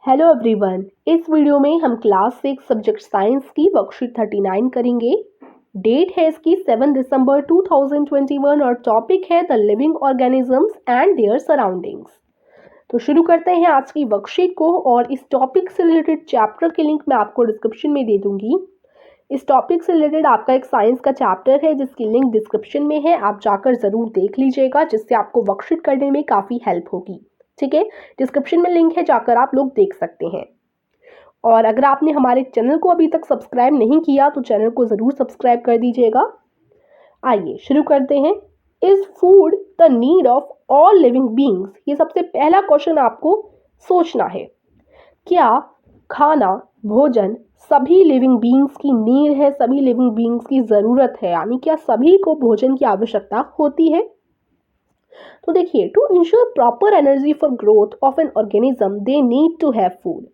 Hello everyone. इस video में हम क्लास 6 सब्जेक्ट साइंस की वर्कशीट 39 करेंगे। डेट है इसकी 7 दिसंबर 2021 और टॉपिक है the living organisms and there surroundings. तो शुरू करते हैं आज की वर्कशीट को और इस टॉपिक से रिलेटेड चैप्टर के लिंक मैं आपको डिस्क्रिप्शन में दे दूंगी। इस टॉपिक से रिलेटेड आपका एक साइंस का चैप्टर है जिसकी लिंक डिस्क्रिप्शन में है, आप जाकर ज़रूर देख लीजिएगा जिससे आपको वर्कशीट करने में काफ़ी हेल्प होगी। ठीक है, डिस्क्रिप्शन में लिंक है, जाकर आप लोग देख सकते हैं। और अगर आपने हमारे चैनल को अभी तक सब्सक्राइब नहीं किया तो चैनल को ज़रूर सब्सक्राइब कर दीजिएगा। आइए शुरू करते हैं। Is food the need of all living beings? ये सबसे पहला क्वेश्चन आपको सोचना है। क्या खाना, भोजन सभी लिविंग बींग्स की नीड है, सभी लिविंग बींग्स की ज़रूरत है, यानी क्या सभी को भोजन की आवश्यकता होती है? तो देखिए, to ensure proper energy for growth of an organism they need to have food.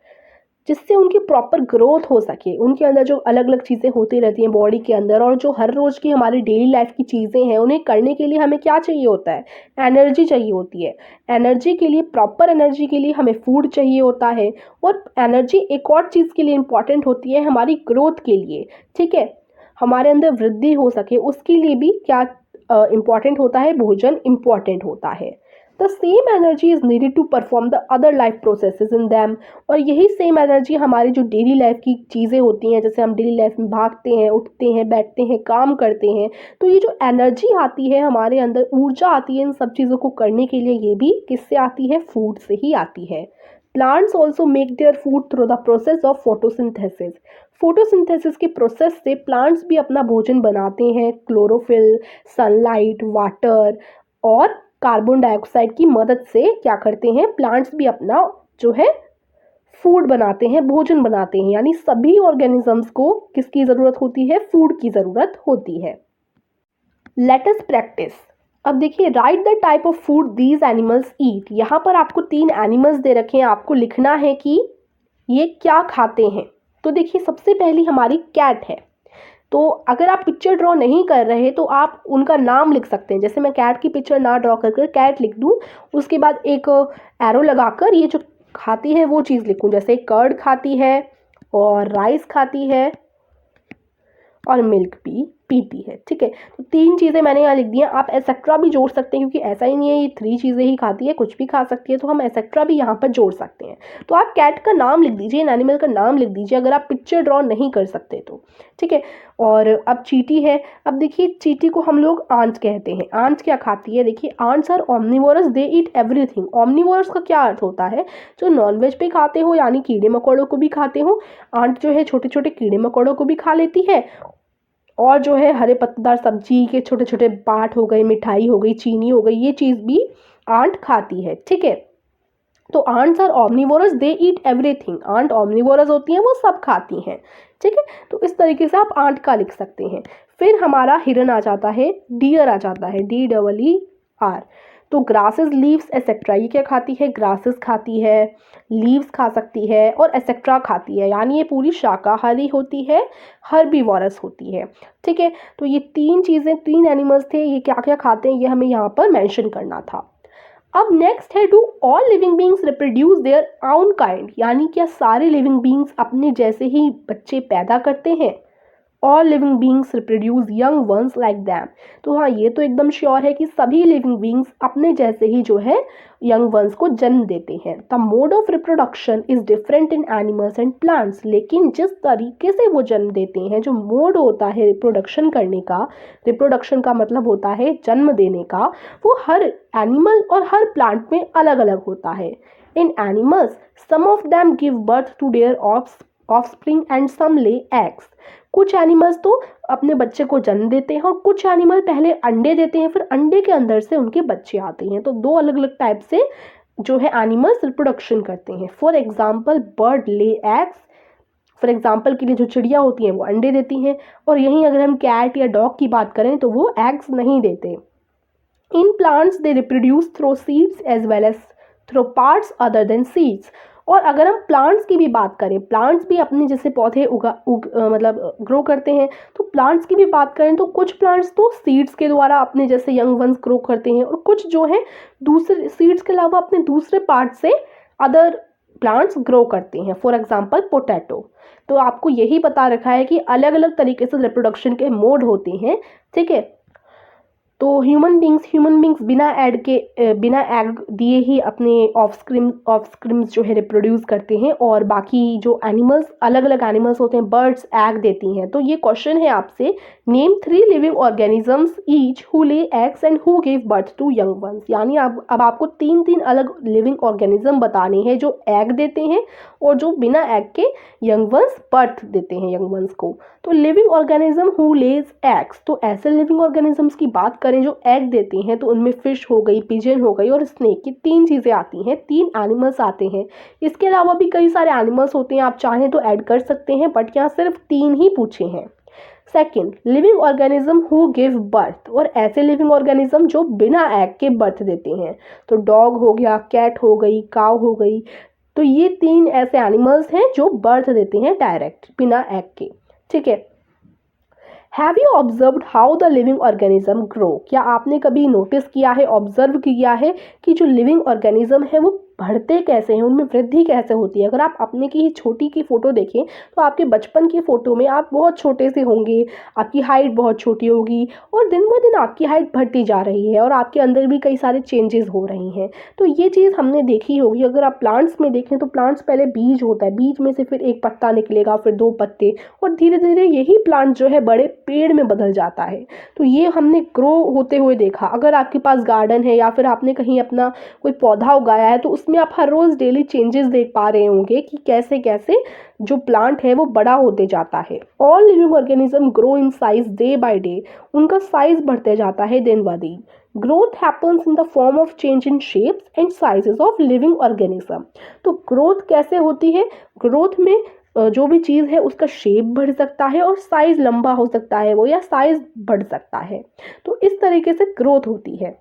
जिससे उनकी प्रॉपर ग्रोथ हो सके, उनके अंदर जो अलग अलग चीज़ें होती रहती हैं बॉडी के अंदर और जो हर रोज़ की हमारी डेली लाइफ की चीज़ें हैं, उन्हें करने के लिए हमें क्या चाहिए होता है? एनर्जी चाहिए होती है। एनर्जी के लिए, प्रॉपर एनर्जी के लिए हमें फूड चाहिए होता है। और एनर्जी एक और चीज़ के लिए इंपॉर्टेंट होती है, हमारी ग्रोथ के लिए। ठीक है, हमारे अंदर वृद्धि हो सके उसके लिए भी क्या इम्पॉर्टेंट होता है? भोजन इम्पॉर्टेंट होता है। The same energy is needed to perform the other life processes in them. और यही सेम एनर्जी हमारी जो डेली लाइफ की चीज़ें होती हैं, जैसे हम डेली लाइफ में भागते हैं, उठते हैं, बैठते हैं, काम करते हैं, तो ये जो एनर्जी आती है हमारे अंदर, ऊर्जा आती है इन सब चीज़ों को करने के लिए, ये भी किससे आती है? फूड से ही आती है। Plants also make their food through the process of photosynthesis. Photosynthesis के प्रोसेस से प्लांट्स भी अपना भोजन बनाते हैं। क्लोरोफिल, सनलाइट, वाटर और कार्बन डाइऑक्साइड की मदद से क्या करते हैं? प्लांट्स भी अपना जो है फूड बनाते हैं, भोजन बनाते हैं। यानी सभी ऑर्गेनिजम्स को किसकी ज़रूरत होती है? फूड की ज़रूरत होती है। Let us practice. अब देखिए, right the type of food these animals eat. यहाँ पर आपको 3 एनिमल्स दे रखे हैं, आपको लिखना है कि ये क्या खाते हैं। तो देखिए, सबसे पहली हमारी कैट है। तो अगर आप पिक्चर ड्रॉ नहीं कर रहे तो आप उनका नाम लिख सकते हैं। जैसे मैं कैट की पिक्चर ना ड्रॉ कर कैट लिख दूँ, उसके बाद एक एरो लगाकर ये जो खाती है वो चीज़ लिखूँ। जैसे कर्ड खाती है और राइस खाती है और मिल्क भी पीती है। ठीक है, तो 3 चीज़ें मैंने यहाँ लिख दी हैं। आप एसेट्रा भी जोड़ सकते हैं, क्योंकि ऐसा ही नहीं है ये 3 चीज़ें ही खाती है, कुछ भी खा सकती है, तो हम एसेट्रा भी यहाँ पर जोड़ सकते हैं। तो आप कैट का नाम लिख दीजिए, इन एनिमल का नाम लिख दीजिए अगर आप पिक्चर ड्रॉ नहीं कर सकते तो। ठीक है, और अब चींटी है। अब देखिए, चींटी को हम लोग आंट कहते हैं। आंट क्या खाती है? देखिए, ants are omnivorous, they eat everything. Omnivorous का क्या अर्थ होता है? जो नॉनवेज भी खाते हो, यानी कीड़े मकोड़ों को भी खाते हो। आंट जो है छोटे छोटे कीड़े मकोड़ों को भी खा लेती है, और जो है हरे पत्तेदार सब्जी के छोटे छोटे पार्ट हो गए, मिठाई हो गई, चीनी हो गई, ये चीज़ भी आंट खाती है। ठीक है, तो ants are omnivorous, they eat everything. Ant omnivorous होती हैं, वो सब खाती हैं। ठीक है, तो इस तरीके से आप आंट का लिख सकते हैं। फिर हमारा हिरन आ जाता है, डियर आ जाता है, DEER। तो ग्रासेस, लीव्स एसेट्रा, ये क्या खाती है? ग्रासेस खाती है, लीव्स खा सकती है और एसेट्रा खाती है। यानी ये पूरी शाकाहारी होती है, हर्बीवोरस होती है। ठीक है, तो ये 3 चीज़ें, 3 एनिमल्स थे, ये क्या क्या खाते हैं ये हमें यहाँ पर मेंशन करना था। अब नेक्स्ट है, do all living beings reproduce their own kind? यानी क्या सारे लिविंग बींग्स अपने जैसे ही बच्चे पैदा करते हैं? All living beings reproduce young ones like them. तो हाँ, ये तो एकदम श्योर है कि सभी लिविंग बींग्स अपने जैसे ही जो है यंग वंस को जन्म देते हैं। The mode of reproduction is different in animals and plants. लेकिन जिस तरीके से वो जन्म देते हैं, जो मोड होता है रिप्रोडक्शन करने का, रिप्रोडक्शन का मतलब होता है जन्म देने का, वो हर एनिमल और हर प्लांट में अलग अलग होता है। In animals some of them give birth to their offspring and some lay eggs. कुछ एनिमल्स तो अपने बच्चे को जन्म देते हैं और कुछ एनिमल पहले अंडे देते हैं, फिर अंडे के अंदर से उनके बच्चे आते हैं। तो 2 अलग अलग टाइप से जो है एनिमल्स रिप्रोडक्शन करते हैं। For example, bird lay eggs. For example के लिए जो चिड़िया होती हैं वो अंडे देती हैं, और यहीं अगर हम कैट या डॉग की बात करें तो वो एग्स नहीं देते। In plants they reproduce through seeds as well as through parts other than seeds. और अगर हम प्लांट्स की भी बात करें, प्लांट्स भी अपने जैसे पौधे मतलब ग्रो करते हैं। तो प्लांट्स की भी बात करें तो कुछ प्लांट्स तो सीड्स के द्वारा अपने जैसे यंग वंस ग्रो करते हैं, और कुछ जो है दूसरे सीड्स के अलावा अपने दूसरे पार्ट से, अदर प्लांट्स ग्रो करते हैं, फॉर एग्जाम्पल पोटैटो। तो आपको यही बता रखा है कि अलग अलग तरीके से रिप्रोडक्शन के मोड होते हैं, ठीक है। तो ह्यूमन बींग्स बिना एग दिए ही अपने ऑफस्प्रिंग्स जो है रिप्रोड्यूस करते हैं, और बाकी जो एनिमल्स, अलग अलग एनिमल्स होते हैं, बर्ड्स एग देती हैं। तो ये क्वेश्चन है आपसे, name 3 living organisms each who lay eggs and who give birth to young ones. यानी अब आपको तीन अलग लिविंग ऑर्गेनिज्म बताने हैं जो एग देते हैं और जो बिना एग के यंग वंस बर्थ देते हैं यंग वंस को। तो living organism who Lay's eggs, तो ऐसे लिविंग ऑर्गेनिजम्स की बात करें जो एग देती हैं, तो उनमें फिश हो गई, पिजन हो गई और स्नेक, ये 3 चीज़ें आती हैं, 3 एनिमल्स आते हैं। इसके अलावा भी कई सारे एनिमल्स होते हैं, आप चाहें तो ऐड कर सकते हैं, बट यहाँ सिर्फ 3 ही पूछे हैं। Second, living organism who give birth, और ऐसे लिविंग ऑर्गेनिज्म जो बिना एग के बर्थ देते हैं। तो डॉग हो गया, कैट हो गई, काव हो गई। तो ये 3 ऐसे एनिमल्स हैं जो बर्थ देते हैं डायरेक्ट बिना एग के, ठीक है। Have you observed how the living organism grow, क्या आपने कभी नोटिस किया है, ऑब्जर्व किया है कि जो लिविंग ऑर्गेनिज्म है वो बढ़ते कैसे हैं, उनमें वृद्धि कैसे होती है। अगर आप अपने की ही छोटी की फ़ोटो देखें तो आपके बचपन की फ़ोटो में आप बहुत छोटे से होंगे, आपकी हाइट बहुत छोटी होगी, और दिन ब दिन आपकी हाइट बढ़ती जा रही है और आपके अंदर भी कई सारे चेंजेस हो रही हैं। तो ये चीज़ हमने देखी होगी। अगर आप प्लांट्स में देखें तो प्लांट्स पहले बीज होता है, बीज में से फिर एक पत्ता निकलेगा, फिर 2 पत्ते, और धीरे धीरे यही प्लांट जो है बड़े पेड़ में बदल जाता है। तो ये हमने ग्रो होते हुए देखा। अगर आपके पास गार्डन है या फिर आपने कहीं अपना कोई पौधा उगाया है तो उसमें आप हर रोज़ डेली चेंजेस देख पा रहे होंगे कि कैसे कैसे जो प्लांट है वो बड़ा होते जाता है। All living organism grow in size day by day, उनका साइज बढ़ते जाता है दिन ब दिन। Growth happens in the form of change in shapes and sizes of living organism. तो ग्रोथ कैसे होती है, ग्रोथ में जो भी चीज़ है उसका शेप बढ़ सकता है और साइज लंबा हो सकता है वो, या साइज बढ़ सकता है। तो इस तरीके से ग्रोथ होती है।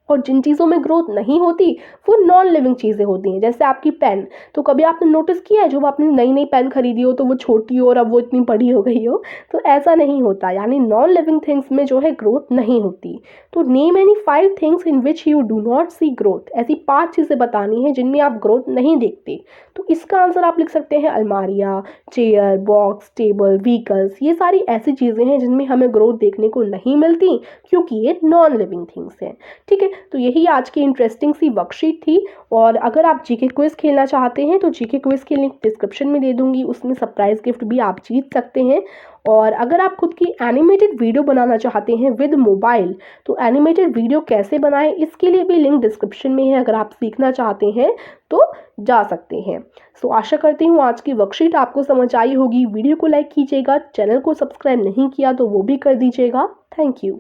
और जिन चीज़ों में ग्रोथ नहीं होती वो नॉन लिविंग चीज़ें होती हैं, जैसे आपकी पेन। तो कभी आपने नोटिस किया है जब आपने नई नई पेन खरीदी हो तो वो छोटी हो और अब वो इतनी बड़ी हो गई हो, तो ऐसा नहीं होता। यानी नॉन लिविंग थिंग्स में जो है ग्रोथ नहीं होती। तो name any 5 things in which you do not see growth, ऐसी 5 चीज़ें बतानी है जिनमें आप ग्रोथ नहीं देखते। तो इसका आंसर आप लिख सकते हैं अलमारियाँ, चेयर, बॉक्स, टेबल, व्हीकल्स। ये सारी ऐसी चीज़ें हैं जिनमें हमें ग्रोथ देखने को नहीं मिलती क्योंकि ये नॉन लिविंग थिंग्स हैं, ठीक है। तो यही आज की इंटरेस्टिंग सी वर्कशीट थी। और अगर आप जीके क्विज खेलना चाहते हैं तो जीके क्विज की लिंक डिस्क्रिप्शन में दे दूंगी, उसमें सरप्राइज गिफ्ट भी आप जीत सकते हैं। और अगर आप खुद की एनिमेटेड वीडियो बनाना चाहते हैं विद मोबाइल, तो एनिमेटेड वीडियो कैसे बनाएं इसके लिए भी लिंक डिस्क्रिप्शन में है, अगर आप सीखना चाहते हैं तो जा सकते हैं। सो आशा करती हूँ आज की वर्कशीट आपको समझ आई होगी। वीडियो को लाइक कीजिएगा, चैनल को सब्सक्राइब नहीं किया तो वो भी कर दीजिएगा। Thank you.